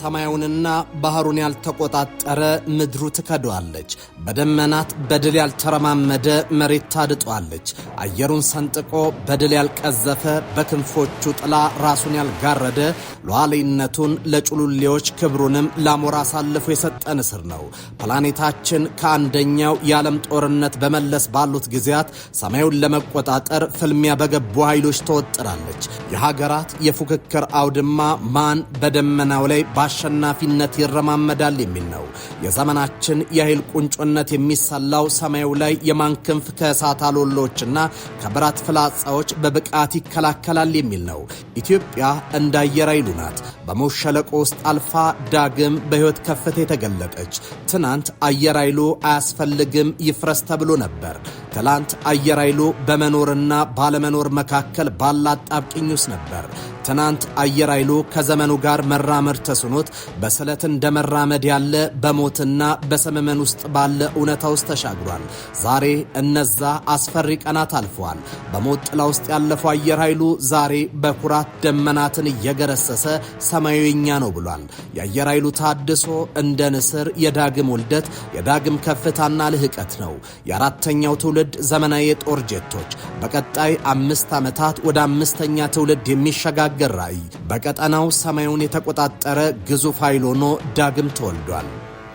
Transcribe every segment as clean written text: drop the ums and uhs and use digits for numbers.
ሰማዩንና ባህሩን ያልተቆጣጠረ ምድሩ ትከዷለች። በደመናት በድል ያልተረማመደ መሬት ታድጧለች። አየሩን ሰንጥቆ በድል ያልቀዘፈ በክንፎቹ ጥላ ራሱን ያልጋረደ ሉዓላዊነቱን ለጩሉሌዎች ክብሩንም ላሞራ አሳልፎ የሰጠ ንስር ነው። ፕላኔታችን ከአንደኛው የዓለም ጦርነት በመለስ ባሉት ጊዜያት ሰማዩን ለመቆጣጠር ፍልሚያ በገቡ ኃይሎች ተወጥራለች። የሀገራት የፉክክር አውድማ ማን በደመናው ላይ በአሸናፊነት ይረማመዳል የሚል ነው። የዘመናችን የኃይል ቁንጮነት የሚሰላው ሰማዩ ላይ የማን ክንፍ ከእሳት አሎሎችና ከብረት ፍላጻዎች በብቃት ይከላከላል የሚል ነው። ኢትዮጵያ እንደ አየር ኃይሉ ናት። በሞት ሸለቆ ውስጥ አልፋ ዳግም በሕይወት ከፍታ የተገለጠች። ትናንት አየር ኃይሉ አያስፈልግም ይፍረስ ተብሎ ነበር። ትላንት አየር ኃይሉ በመኖርና ባለመኖር መካከል ባላት ጣብቂኝ ውስጥ ነበር። ትናንት አየር ኃይሉ ከዘመኑ ጋር መራመድ ተስኖት በስለት እንደመራመድ ያለ በሞትና በሰመመን ውስጥ ባለ እውነታ ውስጥ ተሻግሯል። ዛሬ እነዛ አስፈሪ ቀናት አልፈዋል። በሞት ጥላ ውስጥ ያለፈው አየር ኃይሉ ዛሬ በኩራት ደመናትን እየገረሰሰ ሰማዩ የኛ ነው ብሏል። የአየር ኃይሉ ታድሶ እንደ ንስር የዳግም ውልደት የዳግም ከፍታና ልህቀት ነው። የአራተኛው ትውልድ ዘመናዊ የጦር ጄቶች በቀጣይ 5 ዓመታት ወደ 5ኛ ትውልድ የሚሸጋገር ራዕይ በቀጠናው ሰማዩን የተቆጣጠረ ግዙፍ ኃይል ሆኖ ዳግም ተወልዷል።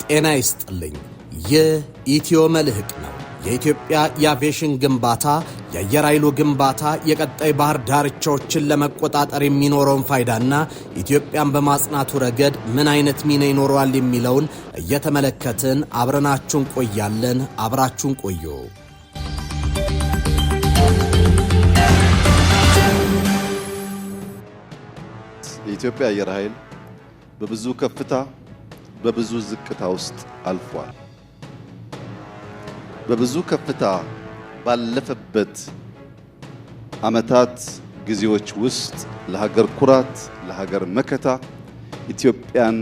ጤና ይስጥልኝ። ይህ ኢትዮ መልህቅ ነው። የኢትዮጵያ የአቪዬሽን ግንባታ የአየር ኃይሉ ግንባታ የቀጣይ ባህር ዳርቻዎችን ለመቆጣጠር የሚኖረውን ፋይዳና ኢትዮጵያን በማጽናቱ ረገድ ምን አይነት ሚና ይኖረዋል የሚለውን እየተመለከትን አብረናችሁን ቆያለን። አብራችሁን ቆዩ። የኢትዮጵያ አየር ኃይል በብዙ ከፍታ በብዙ ዝቅታ ውስጥ አልፏል። በብዙ ከፍታ ባለፈበት ዓመታት ጊዜዎች ውስጥ ለሀገር ኩራት፣ ለሀገር መከታ ኢትዮጵያን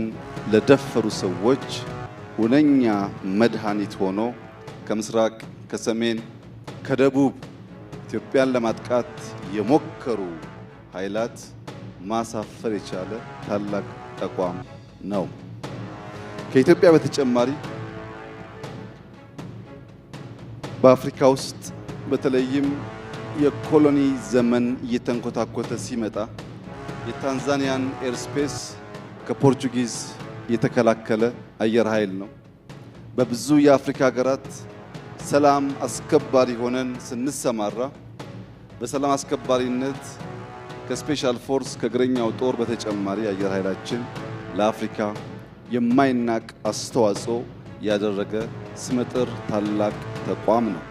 ለደፈሩ ሰዎች ሁነኛ መድኃኒት ሆኖ ከምስራቅ፣ ከሰሜን፣ ከደቡብ ኢትዮጵያን ለማጥቃት የሞከሩ ኃይላት ማሳፈር የቻለ ታላቅ ተቋም ነው። ከኢትዮጵያ በተጨማሪ በአፍሪካ ውስጥ በተለይም የኮሎኒ ዘመን እየተንኮታኮተ ሲመጣ የታንዛኒያን ኤርስፔስ ከፖርቹጊዝ የተከላከለ አየር ኃይል ነው። በብዙ የአፍሪካ ሀገራት ሰላም አስከባሪ ሆነን ስንሰማራ በሰላም አስከባሪነት ከስፔሻል ፎርስ ከእግረኛው ጦር በተጨማሪ አየር ኃይላችን ለአፍሪካ የማይናቅ አስተዋጽኦ ያደረገ ስመጥር ታላቅ ተቋም ነው።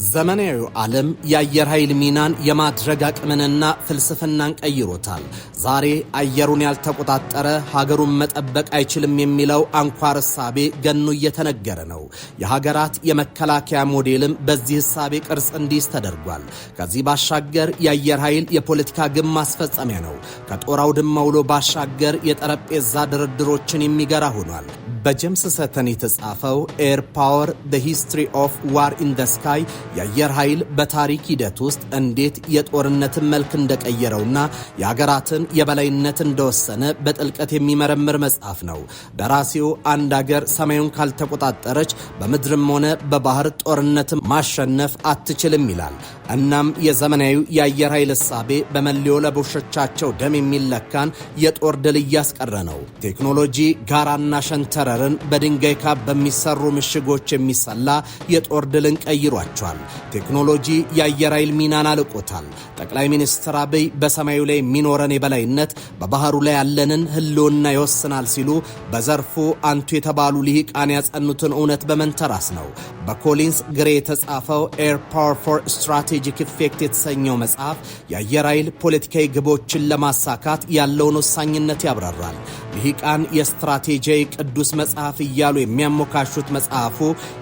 ዘመናዊው ዓለም የአየር ኃይል ሚናን የማድረግ አቅምንና ፍልስፍናን ቀይሮታል። ዛሬ አየሩን ያልተቆጣጠረ ሀገሩን መጠበቅ አይችልም የሚለው አንኳር እሳቤ ገኖ እየተነገረ ነው። የሀገራት የመከላከያ ሞዴልም በዚህ እሳቤ ቅርጽ እንዲይዝ ተደርጓል። ከዚህ ባሻገር የአየር ኃይል የፖለቲካ ግብ ማስፈጸሚያ ነው። ከጦር አውድማ ውሎ ባሻገር የጠረጴዛ ድርድሮችን የሚገራ ሆኗል። በጄምስ ሰተን የተጻፈው ኤር ፓወር ዘ ሂስትሪ ኦፍ ዋር ኢን ዘ ስካይ የአየር ኃይል በታሪክ ሂደት ውስጥ እንዴት የጦርነትን መልክ እንደቀየረውና የሀገራትን የበላይነት እንደወሰነ በጥልቀት የሚመረምር መጽሐፍ ነው። ደራሲው አንድ ሀገር ሰማዩን ካልተቆጣጠረች በምድርም ሆነ በባህር ጦርነትን ማሸነፍ አትችልም ይላል። እናም የዘመናዊው የአየር ኃይል እሳቤ በመለዮ ለቦሾቻቸው ደም የሚለካን የጦር ድል እያስቀረ ነው። ቴክኖሎጂ ጋራና ሸንተረርን በድንጋይ ካብ በሚሰሩ ምሽጎች የሚሰላ የጦር ድልን ቀይሯቸዋል። ቴክኖሎጂ የአየር ኃይል ሚናን አልቆታል። ጠቅላይ ሚኒስትር አብይ በሰማዩ ላይ የሚኖረን የበላይነት በባህሩ ላይ ያለንን ህልውና ይወስናል ሲሉ በዘርፉ አንቱ የተባሉ ልሂቃን ያጸኑትን እውነት በመንተራስ ነው። በኮሊንስ ግሬ የተጻፈው ኤር ፓወር ፎር ስትራቴጂክ ኢፌክት የተሰኘው መጽሐፍ የአየር ኃይል ፖለቲካዊ ግቦችን ለማሳካት ያለውን ወሳኝነት ያብራራል። ልሂቃን የስትራቴጂያዊ ቅዱስ መጽሐፍ እያሉ የሚያሞካሹት መጽሐፉ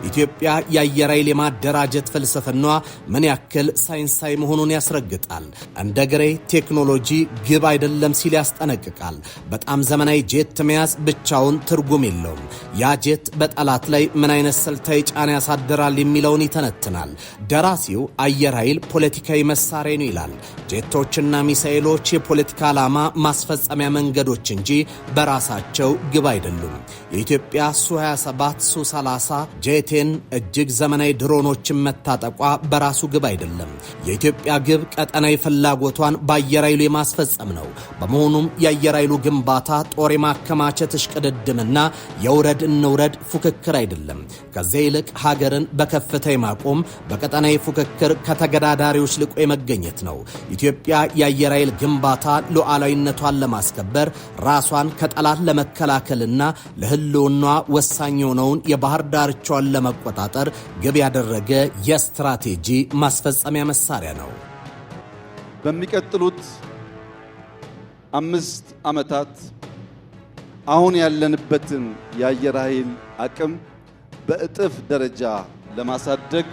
ኢትዮጵያ የአየር ኃይል የማደራጀት ፍልስፍና ምን ያክል ሳይንሳዊ መሆኑን ያስረግጣል። እንደ ግሬ ቴክኖሎጂ ግብ አይደለም ሲል ያስጠነቅቃል። በጣም ዘመናዊ ጄት መያዝ ብቻውን ትርጉም የለውም። ያ ጄት በጠላት ላይ ምን አይነት ስልታዊ ጫና ያሳድራል የሚለውን ይተነትናል። ደራሲው አየር ኃይል ፖለቲካዊ መሳሪያ ነው ይላል። ጄቶችና ሚሳኤሎች የፖለቲካ ዓላማ ማስፈጸሚያ መንገዶች እንጂ በራሳቸው ግብ አይደሉም። የኢትዮጵያ ሱ-27 ሱ-30 ጄቴን እጅግ ዘመናዊ ድሮኖችን መታጠቋ በራሱ ግብ አይደለም። የኢትዮጵያ ግብ ቀጠናዊ ፍላጎቷን በአየር ኃይሉ የማስፈጸም ነው። በመሆኑም የአየር ኃይሉ ግንባታ ጦር የማከማቸት እሽቅድድምና የውረድ እንውረድ ፉክክር አይደለም። ከዚያ ይልቅ ሀገርን በከፍታ የማቆም በቀጠናዊ ፉክክር ከተገዳዳሪዎች ልቆ የመገኘት ነው። ኢትዮጵያ የአየር ኃይል ግንባታ ሉዓላዊነቷን ለማስከበር ራሷን ከጠላት ለመከላከልና ለህልውና ወሳኝ የሆነውን የባህር ዳርቻዋን ለመቆጣጠር ግብ ያደረገ የስትራቴጂ ማስፈጸሚያ መሳሪያ ነው። በሚቀጥሉት 5 ዓመታት አሁን ያለንበትን የአየር ኃይል አቅም በእጥፍ ደረጃ ለማሳደግ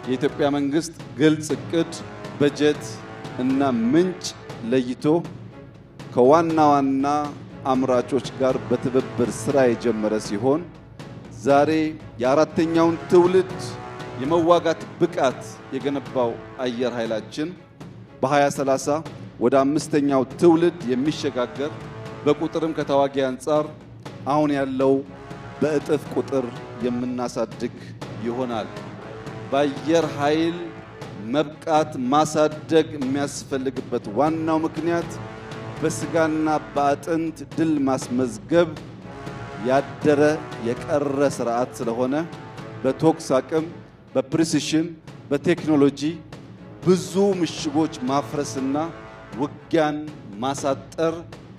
የኢትዮጵያ መንግስት ግልጽ እቅድ፣ በጀት እና ምንጭ ለይቶ ከዋና ዋና አምራቾች ጋር በትብብር ስራ የጀመረ ሲሆን ዛሬ የአራተኛውን ትውልድ የመዋጋት ብቃት የገነባው አየር ኃይላችን በ2030 ወደ 5ኛው ትውልድ የሚሸጋገር በቁጥርም ከተዋጊ አንጻር አሁን ያለው በእጥፍ ቁጥር የምናሳድግ ይሆናል። በአየር ኃይል መብቃት ማሳደግ የሚያስፈልግበት ዋናው ምክንያት በስጋና በአጥንት ድል ማስመዝገብ ያደረ የቀረ ስርዓት ስለሆነ በቶክስ አቅም፣ በፕሪሲሽን፣ በቴክኖሎጂ ብዙ ምሽጎች ማፍረስና ውጊያን ማሳጠር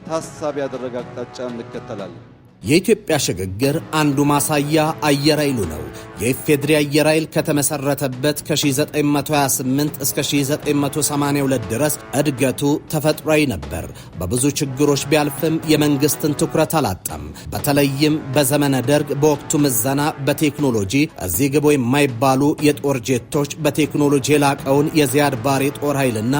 ታሳቢ ያደረገ አቅጣጫ እንከተላለን። የኢትዮጵያ ሽግግር አንዱ ማሳያ አየር ኃይሉ ነው። የኢፌድሪ አየር ኃይል ከተመሰረተበት ከ1928 እስከ 1982 ድረስ እድገቱ ተፈጥሯዊ ነበር። በብዙ ችግሮች ቢያልፍም የመንግስትን ትኩረት አላጣም። በተለይም በዘመነ ደርግ በወቅቱ ምዘና በቴክኖሎጂ እዚህ ግቦ የማይባሉ የጦር ጄቶች በቴክኖሎጂ የላቀውን የዚያድ ባሬ ጦር ኃይልና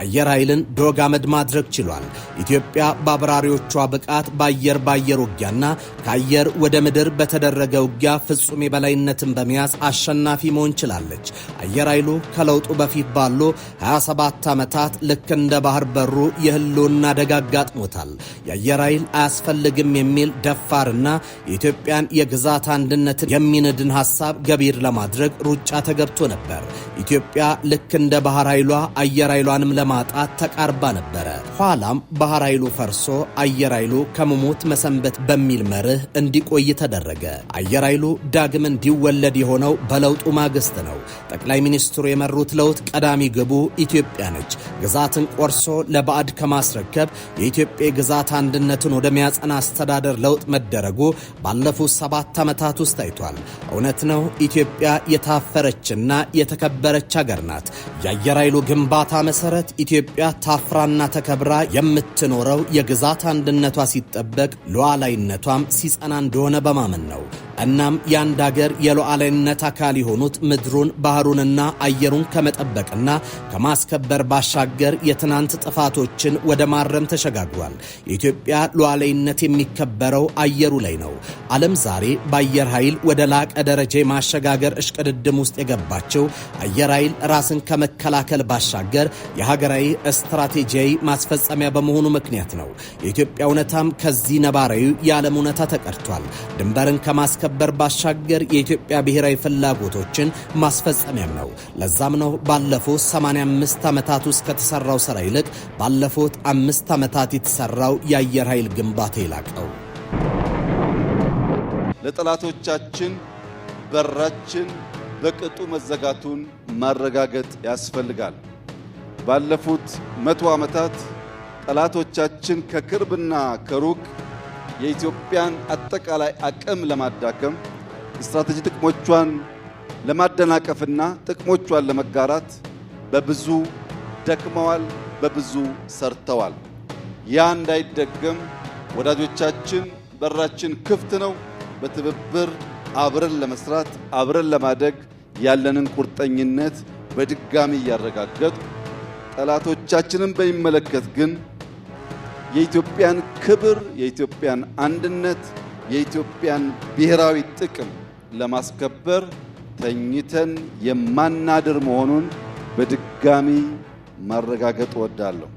አየር ኃይልን ዶግ አመድ ማድረግ ችሏል። ኢትዮጵያ በአብራሪዎቿ ብቃት በአየር ውጊያና ከአየር ወደ ምድር በተደረገ ውጊያ ፍጹም የበላይነትን በመያዝ አሸናፊ መሆን ችላለች። አየር ኃይሉ ከለውጡ በፊት ባሉ 27 ዓመታት ልክ እንደ ባህር በሩ የህልውና አደጋ አጋጥሞታል። የአየር ኃይል አያስፈልግም የሚል ደፋርና የኢትዮጵያን የግዛት አንድነትን የሚንድን ሐሳብ ገቢር ለማድረግ ሩጫ ተገብቶ ነበር። ኢትዮጵያ ልክ እንደ ባህር ኃይሏ አየር ኃይሏንም ለማጣት ተቃርባ ነበረ። ኋላም ባህር ኃይሉ ፈርሶ አየር ኃይሉ ከመሞት መሰንበት በሚል መርህ እንዲቆይ ተደረገ። አየር ኃይሉ ዳግም እንዲወለድ የሆነው በለውጡ ማግስት ነው። ጠቅላይ ሚኒስትሩ የመሩት ለውጥ ቀዳሚ ግቡ ኢትዮጵያ ነች። ግዛትን ቆርሶ ለባዕድ ከማስረከብ የኢትዮጵያ ግዛት አንድነትን ወደሚያጸና አስተዳደር ለውጥ መደረጉ ባለፉት 7 ዓመታት ውስጥ ታይቷል። እውነት ነው፣ ኢትዮጵያ የታፈረችና የተከበረች ሀገር ናት። የአየር ኃይሉ ግንባታ መሰረት ኢትዮጵያ ታፍራና ተከብራ የምትኖረው የግዛት አንድነቷ ሲጠበቅ ሉዓላዊነቷም ሲጸና እንደሆነ በማመን ነው። እናም የአንድ ሀገር የሉዓላዊነት አካል የሆኑት ምድሩን ባህሩንና አየሩን ከመጠበቅና ከማስከበር ባሻገር የትናንት ጥፋቶችን ወደ ማረም ተሸጋግሯል። የኢትዮጵያ ሉዓላዊነት የሚከበረው አየሩ ላይ ነው። ዓለም ዛሬ በአየር ኃይል ወደ ላቀ ደረጃ የማሸጋገር እሽቅድድም ውስጥ የገባቸው አየር ኃይል ራስን ከመከላከል ባሻገር የሀገራዊ ስትራቴጂያዊ ማስፈጸሚያ በመሆኑ ምክንያት ነው። የኢትዮጵያ እውነታም ከዚህ ነባራዊ የዓለም እውነታ ተቀድቷል። ድንበርን ከማስከበር ባሻገር የኢትዮጵያ ብሔራዊ ፍላጎቶችን ማስፈጸሚያም ነው። ለዛም ነው ባለፉት 85 ዓመታት ውስጥ ከተሰራው ስራ ይልቅ ባለፉት 5 ዓመታት የተሰራው የአየር ኃይል ግንባታ የላቀው። ለጠላቶቻችን በራችን በቅጡ መዘጋቱን ማረጋገጥ ያስፈልጋል። ባለፉት 100 ዓመታት ጠላቶቻችን ከቅርብና ከሩቅ የኢትዮጵያን አጠቃላይ አቅም ለማዳከም ስትራቴጂ ጥቅሞቿን ለማደናቀፍና ጥቅሞቿን ለመጋራት በብዙ ደክመዋል፣ በብዙ ሰርተዋል። ያ እንዳይደገም ወዳጆቻችን በራችን ክፍት ነው። በትብብር አብረን ለመስራት አብረን ለማደግ ያለንን ቁርጠኝነት በድጋሚ እያረጋገጡ ጠላቶቻችንን በሚመለከት ግን የኢትዮጵያን ክብር፣ የኢትዮጵያን አንድነት፣ የኢትዮጵያን ብሔራዊ ጥቅም ለማስከበር ተኝተን የማናድር መሆኑን በድጋሚ ማረጋገጥ እወዳለሁ።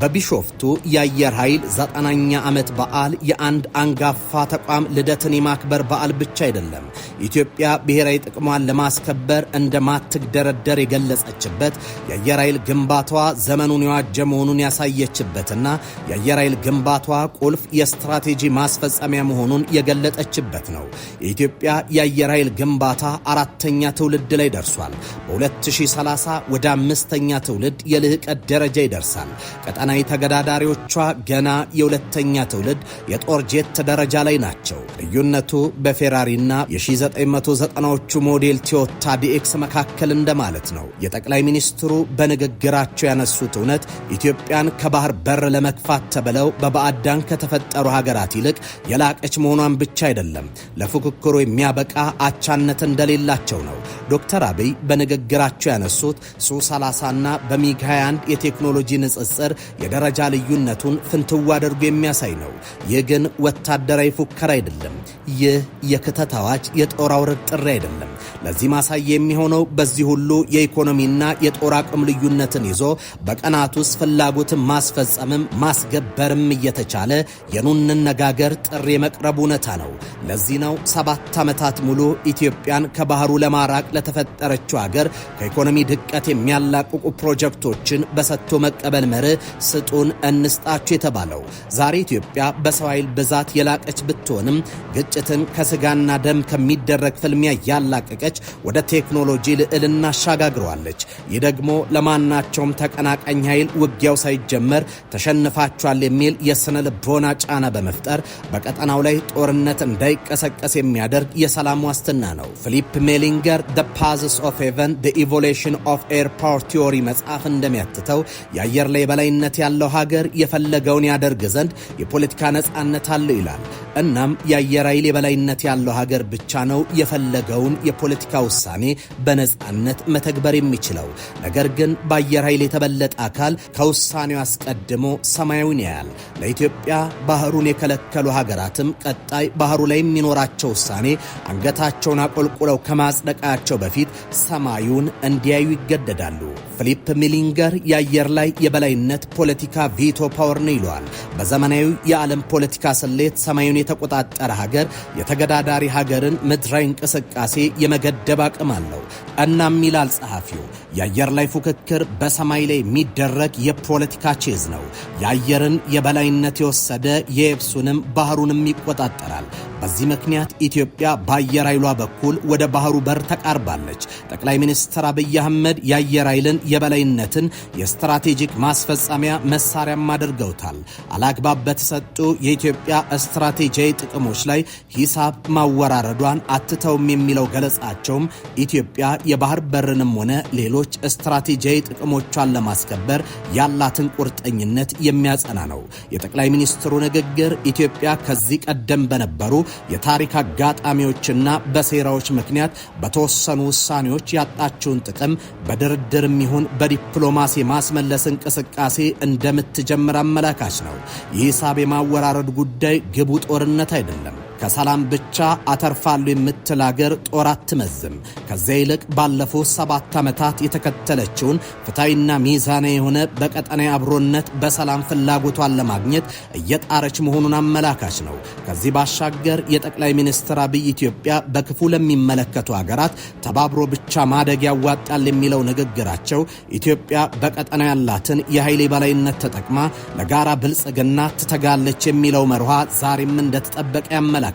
በቢሾፍቱ የአየር ኃይል 90ኛ ዓመት በዓል የአንድ አንጋፋ ተቋም ልደትን የማክበር በዓል ብቻ አይደለም። ኢትዮጵያ ብሔራዊ ጥቅሟን ለማስከበር እንደማትደረደር የገለጸችበት የአየር ኃይል ግንባታዋ ዘመኑን የዋጀ መሆኑን ያሳየችበትና የአየር ኃይል ግንባታዋ ቁልፍ የስትራቴጂ ማስፈጸሚያ መሆኑን የገለጠችበት ነው። የኢትዮጵያ የአየር ኃይል ግንባታ አራተኛ ትውልድ ላይ ደርሷል። በ2030 ወደ አምስተኛ ትውልድ የልህቀት ደረጃ ይደርሳል። ቀጠናዊ ተገዳዳሪዎቿ ገና የሁለተኛ ትውልድ የጦር ጄት ደረጃ ላይ ናቸው። ልዩነቱ በፌራሪና የ1990ዎቹ ሞዴል ቶዮታ ዲኤክስ መካከል እንደማለት ነው። የጠቅላይ ሚኒስትሩ በንግግራቸው ያነሱት እውነት ኢትዮጵያን ከባህር በር ለመክፋት ተብለው በባዕዳን ከተፈጠሩ ሀገራት ይልቅ የላቀች መሆኗን ብቻ አይደለም፣ ለፉክክሩ የሚያበቃ አቻነት እንደሌላቸው ነው። ዶክተር አብይ በንግግራቸው ያነሱት ሱ30ና በሚግ 21 የቴክኖሎጂ ንጽጽር የደረጃ ልዩነቱን ፍንትው አድርጎ የሚያሳይ ነው። ይህ ግን ወታደራዊ ፉከራ አይደለም። ይህ የክተት አዋጅ የጦር አውረድ ጥሪ አይደለም። ለዚህ ማሳያ የሚሆነው በዚህ ሁሉ የኢኮኖሚና የጦር አቅም ልዩነትን ይዞ በቀናት ውስጥ ፍላጎትን ማስፈጸምም ማስገበርም እየተቻለ የኑ እንነጋገር ጥሪ የመቅረብ እውነታ ነው። ለዚህ ነው 7 ዓመታት ሙሉ ኢትዮጵያን ከባህሩ ለማራቅ ለተፈጠረችው ሀገር ከኢኮኖሚ ድቀት የሚያላቅቁ ፕሮጀክቶችን በሰጥቶ መቀበል መርህ ስጡን እንስጣችሁ የተባለው። ዛሬ ኢትዮጵያ በሰው ኃይል ብዛት የላቀች ብትሆንም ግጭትን ከስጋና ደም ከሚደረግ ፍልሚያ ያላቀቀች ወደ ቴክኖሎጂ ልዕልና አሻጋግረዋለች። ይህ ደግሞ ለማናቸውም ተቀናቃኝ ኃይል ውጊያው ሳይጀመር ተሸንፋቸዋል የሚል የስነ ልቦና ጫና በመፍጠር በቀጠናው ላይ ጦርነት እንዳይቀሰቀስ የሚያደርግ የሰላም ዋስትና ነው። ፊሊፕ ሜሊንገር The Paths of Heaven The Evolution of Air Power Theory መጽሐፍ እንደሚያትተው የአየር ላይ የበላይነት ያለው ሀገር የፈለገውን ያደርግ ዘንድ የፖለቲካ ነጻነት አለው ይላል። እናም የአየር ኃይል የበላይነት ያለው ሀገር ብቻ ነው የፈለገውን የፖለቲካ ውሳኔ በነጻነት መተግበር የሚችለው። ነገር ግን በአየር ኃይል የተበለጠ አካል ከውሳኔው አስቀድሞ ሰማዩን ያያል። ለኢትዮጵያ ባህሩን የከለከሉ ሀገራትም ቀጣይ ባህሩ ላይ የሚኖራቸው ውሳኔ አንገታቸውን አቆልቁለው ከማጽደቃቸው በፊት ሰማዩን እንዲያዩ ይገደዳሉ። ፊሊፕ ሚሊንገር የአየር ላይ የበላይነት ፖለቲካ ቪቶ ፓወር ነው ይለዋል። በዘመናዊ የዓለም ፖለቲካ ስሌት ሰማዩን የተቆጣጠረ ሀገር የተገዳዳሪ ሀገርን ምድራዊ እንቅስቃሴ የመገደብ አቅም አለው። እናም ይላል ጸሐፊው፣ የአየር ላይ ፉክክር በሰማይ ላይ የሚደረግ የፖለቲካ ቼዝ ነው። የአየርን የበላይነት የወሰደ የየብሱንም ባህሩንም ይቆጣጠራል። በዚህ ምክንያት ኢትዮጵያ በአየር ኃይሏ በኩል ወደ ባህሩ በር ተቃርባለች። ጠቅላይ ሚኒስትር አብይ አህመድ የአየር ኃይልን የበላይነትን የስትራቴጂክ ማስፈጸሚያ መሳሪያም አድርገውታል። አላግባብ በተሰጡ የኢትዮጵያ ስትራቴጂያዊ ጥቅሞች ላይ ሂሳብ ማወራረዷን አትተውም የሚለው ገለጻቸውም ኢትዮጵያ የባህር በርንም ሆነ ሌሎች ስትራቴጂያዊ ጥቅሞቿን ለማስከበር ያላትን ቁርጠኝነት የሚያጸና ነው። የጠቅላይ ሚኒስትሩ ንግግር ኢትዮጵያ ከዚህ ቀደም በነበሩ የታሪክ አጋጣሚዎችና በሴራዎች ምክንያት በተወሰኑ ውሳኔዎች ያጣችውን ጥቅም በድርድርም ይሁን በዲፕሎማሲ ማስመለስ እንቅስቃሴ እንደምትጀምር አመላካች ነው። ይህ ሂሳብ የማወራረድ ጉዳይ ግቡ ጦርነት አይደለም። ከሰላም ብቻ አተርፋሉ የምትል ሀገር ጦር አትመዝም። ከዚያ ይልቅ ባለፉት 7 ዓመታት የተከተለችውን ፍትሐዊና ሚዛናዊ የሆነ በቀጠናዊ አብሮነት በሰላም ፍላጎቷን ለማግኘት እየጣረች መሆኑን አመላካች ነው። ከዚህ ባሻገር የጠቅላይ ሚኒስትር አብይ ኢትዮጵያ በክፉ ለሚመለከቱ ሀገራት ተባብሮ ብቻ ማደግ ያዋጣል የሚለው ንግግራቸው ኢትዮጵያ በቀጠናው ያላትን የኃይል የበላይነት ተጠቅማ ለጋራ ብልጽግና ትተጋለች የሚለው መርሃ ዛሬም እንደተጠበቀ ያመላክታል።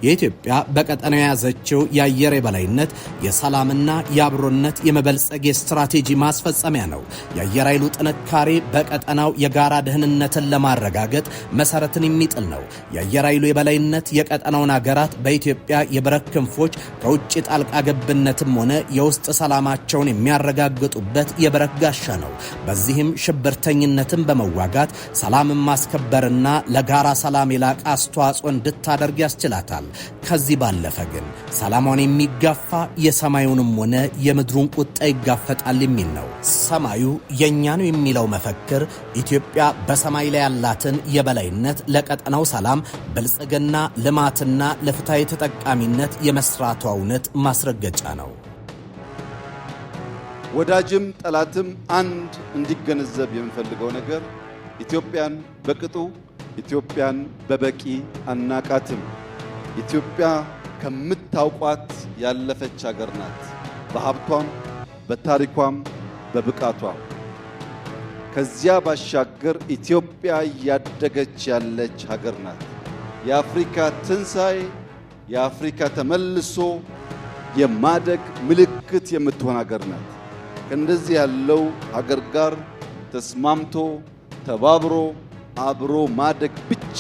የኢትዮጵያ በቀጠናው የያዘችው የአየር የበላይነት የሰላምና የአብሮነት የመበልጸግ ስትራቴጂ ማስፈጸሚያ ነው። የአየር ኃይሉ ጥንካሬ በቀጠናው የጋራ ደህንነትን ለማረጋገጥ መሰረትን የሚጥል ነው። የአየር ኃይሉ የበላይነት የቀጠናውን ሀገራት በኢትዮጵያ የብረት ክንፎች ከውጭ ጣልቃ ገብነትም ሆነ የውስጥ ሰላማቸውን የሚያረጋግጡበት የብረት ጋሻ ነው። በዚህም ሽብርተኝነትን በመዋጋት ሰላምን ማስከበርና ለጋራ ሰላም የላቀ አስተዋጽኦ እንድታደርግ ያስችላታል። ከዚህ ባለፈ ግን ሰላሟን የሚጋፋ የሰማዩንም ሆነ የምድሩን ቁጣ ይጋፈጣል የሚል ነው። ሰማዩ የኛ ነው የሚለው መፈክር ኢትዮጵያ በሰማይ ላይ ያላትን የበላይነት ለቀጠናው ሰላም፣ ብልጽግና፣ ልማትና ለፍትሃዊ ተጠቃሚነት የመስራቷ እውነት ማስረገጫ ነው። ወዳጅም ጠላትም አንድ እንዲገነዘብ የምፈልገው ነገር ኢትዮጵያን በቅጡ ኢትዮጵያን በበቂ አናቃትም። ኢትዮጵያ ከምታውቋት ያለፈች ሀገር ናት። በሀብቷም በታሪኳም በብቃቷም። ከዚያ ባሻገር ኢትዮጵያ እያደገች ያለች ሀገር ናት። የአፍሪካ ትንሣኤ፣ የአፍሪካ ተመልሶ የማደግ ምልክት የምትሆን ሀገር ናት። ከእንደዚህ ያለው ሀገር ጋር ተስማምቶ ተባብሮ አብሮ ማደግ ብቻ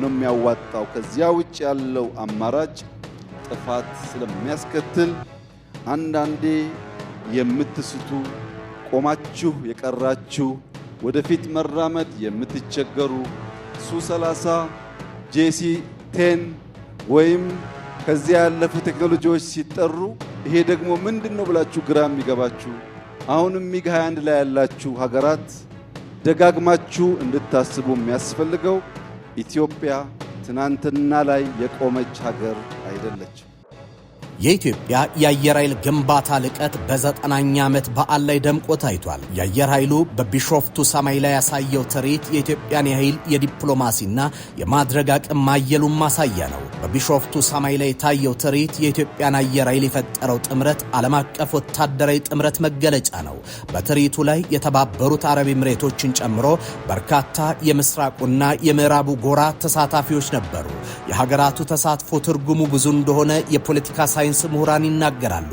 ነው የሚያዋጣው። ከዚያ ውጭ ያለው አማራጭ ጥፋት ስለሚያስከትል አንዳንዴ የምትስቱ ቆማችሁ የቀራችሁ ወደፊት መራመድ የምትቸገሩ ሱ30 JC10 ወይም ከዚያ ያለፉ ቴክኖሎጂዎች ሲጠሩ ይሄ ደግሞ ምንድነው ብላችሁ ግራ የሚገባችሁ አሁንም ሚግ 21 ላይ ያላችሁ ሀገራት ደጋግማችሁ እንድታስቡ የሚያስፈልገው ኢትዮጵያ ትናንትና ላይ የቆመች ሀገር አይደለች። የኢትዮጵያ የአየር ኃይል ግንባታ ልቀት በ90ኛ ዓመት በዓል ላይ ደምቆ ታይቷል። የአየር ኃይሉ በቢሾፍቱ ሰማይ ላይ ያሳየው ትርኢት የኢትዮጵያን የኃይል የዲፕሎማሲና የማድረግ አቅም ማየሉን ማሳያ ነው። በቢሾፍቱ ሰማይ ላይ የታየው ትርኢት የኢትዮጵያን አየር ኃይል የፈጠረው ጥምረት ዓለም አቀፍ ወታደራዊ ጥምረት መገለጫ ነው። በትርኢቱ ላይ የተባበሩት አረብ ኤምሬቶችን ጨምሮ በርካታ የምስራቁና የምዕራቡ ጎራ ተሳታፊዎች ነበሩ። የሀገራቱ ተሳትፎ ትርጉሙ ብዙ እንደሆነ የፖለቲካ ሳይንስ ምሁራን ይናገራሉ።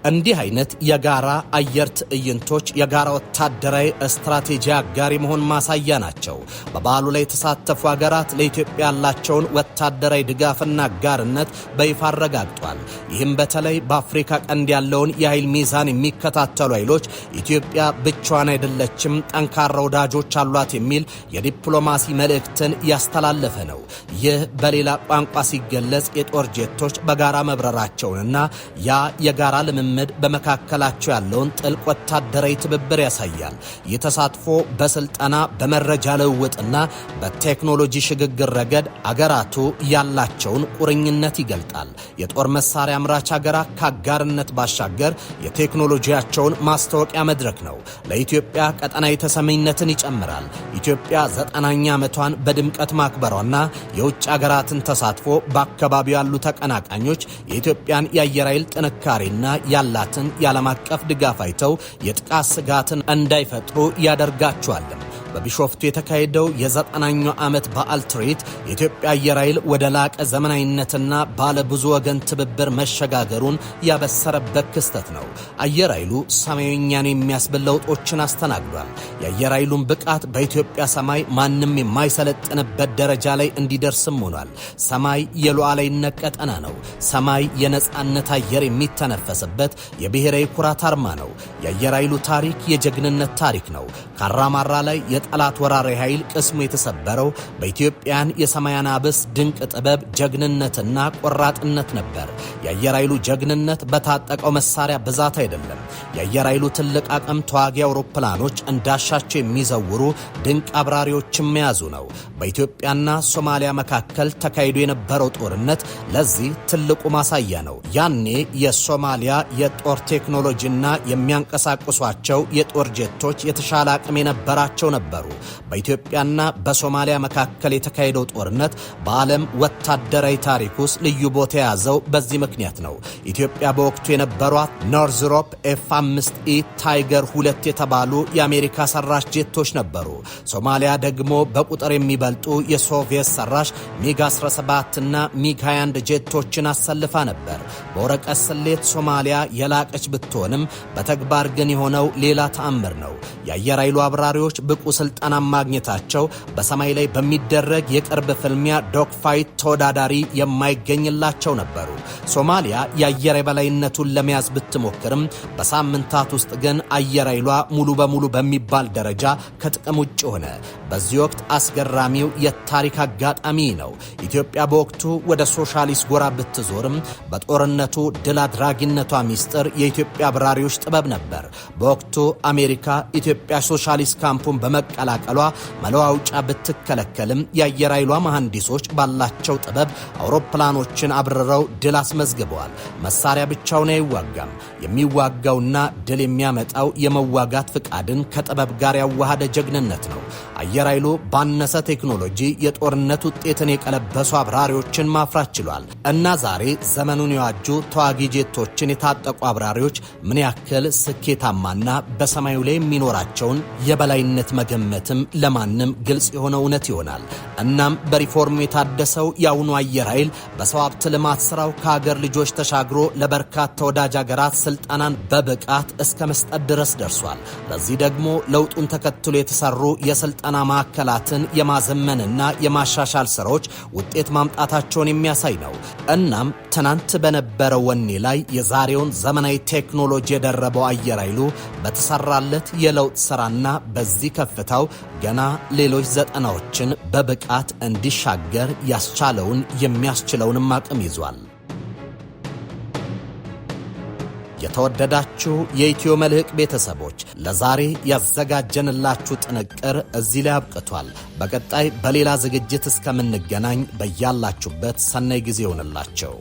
እንዲህ አይነት የጋራ አየር ትዕይንቶች የጋራ ወታደራዊ ስትራቴጂ አጋሪ መሆን ማሳያ ናቸው። በበዓሉ ላይ የተሳተፉ ሀገራት ለኢትዮጵያ ያላቸውን ወታደራዊ ድጋፍና አጋርነት በይፋ አረጋግጧል። ይህም በተለይ በአፍሪካ ቀንድ ያለውን የኃይል ሚዛን የሚከታተሉ ኃይሎች ኢትዮጵያ ብቻዋን አይደለችም፣ ጠንካራ ወዳጆች አሏት የሚል የዲፕሎማሲ መልእክትን ያስተላለፈ ነው። ይህ በሌላ ቋንቋ ሲገለጽ የጦር ጄቶች በጋራ መብረራቸውንና ያ የጋራ ልምምድ በመካከላቸው ያለውን ጥልቅ ወታደራዊ ትብብር ያሳያል። ይህ ተሳትፎ በስልጠና በመረጃ ልውውጥና በቴክኖሎጂ ሽግግር ረገድ አገራቱ ያላቸውን ቁርኝነት ይገልጣል። የጦር መሳሪያ አምራች ሀገራት ከአጋርነት ባሻገር የቴክኖሎጂያቸውን ማስታወቂያ መድረክ ነው። ለኢትዮጵያ ቀጠናዊ ተሰሚነትን ይጨምራል። ኢትዮጵያ 90ኛ ዓመቷን በድምቀት ማክበሯና የውጭ ሀገራትን ተሳትፎ በአካባቢው ያሉ ተቀናቃኞች የኢትዮጵያን የአየር ኃይል ጥንካሬና ያላትን የዓለም አቀፍ ድጋፍ አይተው የጥቃት ስጋትን እንዳይፈጥሩ ያደርጋቸዋልም። በቢሾፍቱ የተካሄደው የ90ኛው ዓመት በዓል ትርኢት የኢትዮጵያ አየር ኃይል ወደ ላቀ ዘመናዊነትና ባለ ብዙ ወገን ትብብር መሸጋገሩን ያበሰረበት ክስተት ነው። አየር ኃይሉ ሰማያዊኛን የሚያስብል ለውጦችን አስተናግዷል። የአየር ኃይሉን ብቃት በኢትዮጵያ ሰማይ ማንም የማይሰለጥንበት ደረጃ ላይ እንዲደርስም ሆኗል። ሰማይ የሉዓላዊነት ቀጠና ነው። ሰማይ የነጻነት አየር የሚተነፈስበት የብሔራዊ ኩራት አርማ ነው። የአየር ኃይሉ ታሪክ የጀግንነት ታሪክ ነው። ካራማራ ላይ የጠላት ወራሪ ኃይል ቅስሙ የተሰበረው በኢትዮጵያን የሰማይ አናብስት ድንቅ ጥበብ ጀግንነትና ቆራጥነት ነበር። የአየር ኃይሉ ጀግንነት በታጠቀው መሳሪያ ብዛት አይደለም። የአየር ኃይሉ ትልቅ አቅም ተዋጊ አውሮፕላኖች እንዳሻቸው የሚዘውሩ ድንቅ አብራሪዎችን መያዙ ነው። በኢትዮጵያና ሶማሊያ መካከል ተካሂዶ የነበረው ጦርነት ለዚህ ትልቁ ማሳያ ነው። ያኔ የሶማሊያ የጦር ቴክኖሎጂና የሚያንቀሳቅሷቸው የጦር ጄቶች የተሻለ አቅም የነበራቸው ነበሩ። በኢትዮጵያና በሶማሊያ መካከል የተካሄደው ጦርነት በዓለም ወታደራዊ ታሪክ ውስጥ ልዩ ቦታ የያዘው በዚህ ምክንያት ነው። ኢትዮጵያ በወቅቱ የነበሯት ኖርዝሮፕ F5E ታይገር 2 የተባሉ የአሜሪካ ሰራሽ ጄቶች ነበሩ። ሶማሊያ ደግሞ በቁጥር የሚበልጡ የሶቪየት ሰራሽ ሚግ 17 እና ሚግ 21 ጄቶችን አሰልፋ ነበር። በወረቀት ስሌት ሶማሊያ የላቀች ብትሆንም በተግባር ግን የሆነው ሌላ ተአምር ነው። የአየር ኃይሉ አብራሪዎች ብቁ ስልጠና ማግኘታቸው በሰማይ ላይ በሚደረግ የቅርብ ፍልሚያ ዶግ ፋይት ተወዳዳሪ የማይገኝላቸው ነበሩ። ሶማሊያ የአየር የበላይነቱን ለመያዝ ብትሞክርም በሳምንታት ውስጥ ግን አየር ኃይሏ ሙሉ በሙሉ በሚባል ደረጃ ከጥቅም ውጭ ሆነ። በዚህ ወቅት አስገራሚው የታሪክ አጋጣሚ ነው። ኢትዮጵያ በወቅቱ ወደ ሶሻሊስት ጎራ ብትዞርም በጦርነቱ ድል አድራጊነቷ ሚስጥር የኢትዮጵያ አብራሪዎች ጥበብ ነበር። በወቅቱ አሜሪካ ኢትዮጵያ ሶሻሊስት ካምፑን በመቀ በመቀላቀሏ መለዋወጫ ብትከለከልም የአየር ኃይሏ መሐንዲሶች ባላቸው ጥበብ አውሮፕላኖችን አብረረው ድል አስመዝግበዋል። መሳሪያ ብቻውን አይዋጋም። የሚዋጋውና ድል የሚያመጣው የመዋጋት ፍቃድን ከጥበብ ጋር ያዋሃደ ጀግንነት ነው። አየር ኃይሉ ባነሰ ቴክኖሎጂ የጦርነት ውጤትን የቀለበሱ አብራሪዎችን ማፍራት ችሏል እና ዛሬ ዘመኑን የዋጁ ተዋጊ ጄቶችን የታጠቁ አብራሪዎች ምን ያክል ስኬታማና በሰማዩ ላይ የሚኖራቸውን የበላይነት መገመትም ለማንም ግልጽ የሆነ እውነት ይሆናል። እናም በሪፎርም የታደሰው የአሁኑ አየር ኃይል በሰው ሀብት ልማት ስራው ከሀገር ልጆች ተሻግሮ ለበርካታ ወዳጅ ሀገራት ስልጠናን በብቃት እስከ መስጠት ድረስ ደርሷል። ለዚህ ደግሞ ለውጡን ተከትሎ የተሰሩ የስልጠና ማዕከላትን የማዘመንና የማሻሻል ስራዎች ውጤት ማምጣታቸውን የሚያሳይ ነው። እናም ትናንት በነበረው ወኔ ላይ የዛሬውን ዘመናዊ ቴክኖሎጂ የደረበው አየር ኃይሉ በተሰራለት የለውጥ ስራና በዚህ ከፍታው ገና ሌሎች ዘጠናዎችን በብቃት እንዲሻገር ያስቻለውን የሚያስችለውንም አቅም ይዟል። የተወደዳችሁ የኢትዮ መልሕቅ ቤተሰቦች ለዛሬ ያዘጋጀንላችሁ ጥንቅር እዚህ ላይ አብቅቷል። በቀጣይ በሌላ ዝግጅት እስከምንገናኝ በያላችሁበት ሰናይ ጊዜ ይሆንላችሁ።